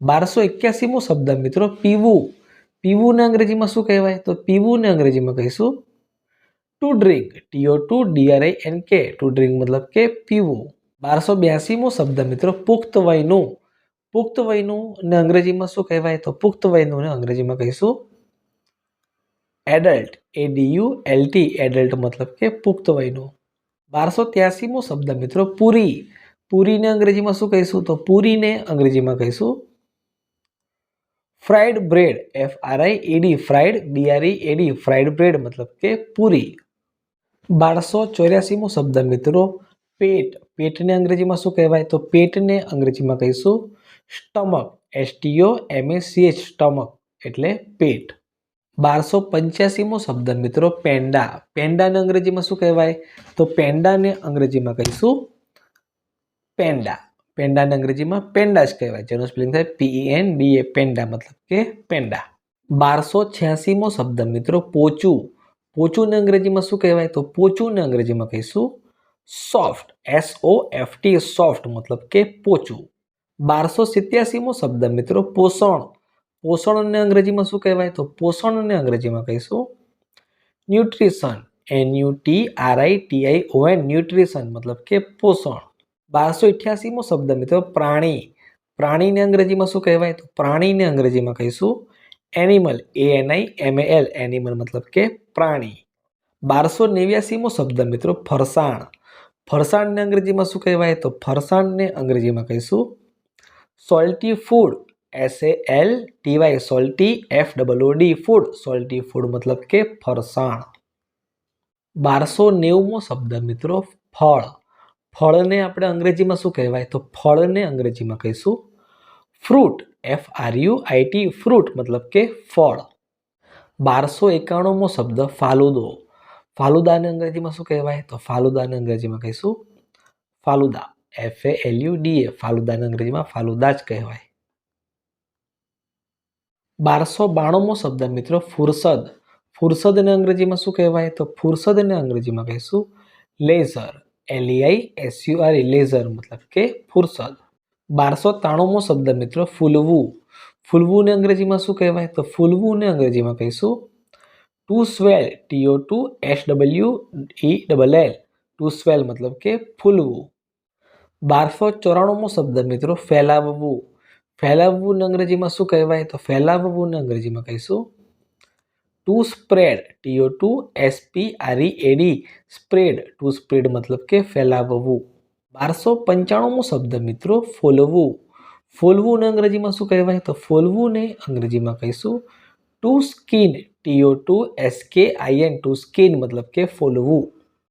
1281મો શબ્દ મિત્રો પીવું. પીવું ને અંગ્રેજીમાં શું કહેવાય? તો પીવું ને અંગ્રેજીમાં કહીશું two drink. TO2DRINK. Two drink મતલબ કે પીવું. 1282મો શબ્દ મિત્રો પુખ્ત વયનું. પુખ્ત વયનું ને અંગ્રેજીમાં શું કહેવાય? તો પુખ્ત વયનું ને અંગ્રેજીમાં કહીશું એડલ્ટ. ADULT. એડલ્ટ મતલબ કે પુખ્ત વયનું. 1283મો શબ્દ મિત્રો પૂરી. પૂરીને અંગ્રેજીમાં શું કહીશું? તો પૂરીને અંગ્રેજીમાં કહીશું fried bread. FRIED. Fried BREAD. Fried bread મતલબ કે પૂરી. 1284મો શબ્દ મિત્રો પેટ. પેટને અંગ્રેજીમાં શું કહેવાય? તો પેટને અંગ્રેજીમાં કહીશું સ્ટમક. STOMACH. સ્ટમક એટલે પેટ. 1285મો શબ્દ મિત્રો પેંડા. પેંડાને અંગ્રેજીમાં શું કહેવાય? તો પેંડાને અંગ્રેજીમાં કહીશું પેંડા. પેંડાને અંગ્રેજીમાં પેંડા જ કહેવાય, જેનું સ્પેલિંગ થાય PENDA. પેંડા મતલબ કે પેંડા. 1286મો શબ્દ મિત્રો પોચું. પોચું ને અંગ્રેજીમાં શું કહેવાય? તો પોચું ને અંગ્રેજીમાં કહીશું સોફ્ટ. SOFT. સોફ્ટ મતલબ કે પોચું. 1287મો શબ્દ મિત્રો પોષણ. પોષણ ને અંગ્રેજીમાં શું કહેવાય? તો પોષણ ને અંગ્રેજીમાં કહીશું ન્યુટ્રિશન. NUTRITION. ન્યુટ્રિશન મતલબ કે પોષણ. 1288મો શબ્દ મિત્રો પ્રાણી. પ્રાણીને અંગ્રેજીમાં શું કહેવાય? તો પ્રાણીને અંગ્રેજીમાં કહીશું એનિમલ. ANIMAL. એનિમલ મતલબ કે પ્રાણી. 1289મો શબ્દ મિત્રો ફરસાણ. ફરસાણને અંગ્રેજીમાં શું કહેવાય? તો ફરસાણને અંગ્રેજીમાં કહીશું salty food. SALTY. Salty FOOD. Food. Salty food મતલબ કે ફરસાણ. 1290મો શબ્દ મિત્રો ફળ. ફળને આપણે અંગ્રેજીમાં શું કહેવાય? તો ફળને અંગ્રેજીમાં કહીશું ફ્રૂટ. FRUIT. ફ્રૂટ મતલબ કે ફળ. 1291મો શબ્દ ફાલુદો. ફાલુદાને અંગ્રેજીમાં શું કહેવાય? તો ફાલુદાને અંગ્રેજીમાં કહીશું ફાલુદા. FALUDA. ફાલુદાને અંગ્રેજીમાં ફાલુદા જ કહેવાય. 1292મો શબ્દ મિત્રો ફુરસદ. ફુરસદને અંગ્રેજીમાં શું કહેવાય? તો ફુરસદને અંગ્રેજીમાં કહીશું લેઝર. LEISUR. લેઝર મતલબ કે ફુરસદ. 1293મો શબ્દ મિત્રો ફૂલવું. ફૂલવું ને અંગ્રેજીમાં શું કહેવાય? તો ફૂલવું ને અંગ્રેજીમાં કહીશું ટુ સ્વેલ. TO2SWELL. ટુ સ્વેલ મતલબ કે ફૂલવું. 1294મો શબ્દ મિત્રો ફેલાવવું. ફેલાવવું ને અંગ્રેજીમાં શું કહેવાય? તો ફેલાવવું ને અંગ્રેજીમાં કહીશું two spread. TO2SPREAD. Spread. Two spread મતલબ કે ફેલાવવું. 1295મો શબ્દ મિત્રો ફોલવું. ફોલવું ને અંગ્રેજીમાં શું કહેવાય? તો ફોલવું ને અંગ્રેજીમાં કહીશું two skin. TO2SKIN. Two skin મતલબ કે ફોલવું.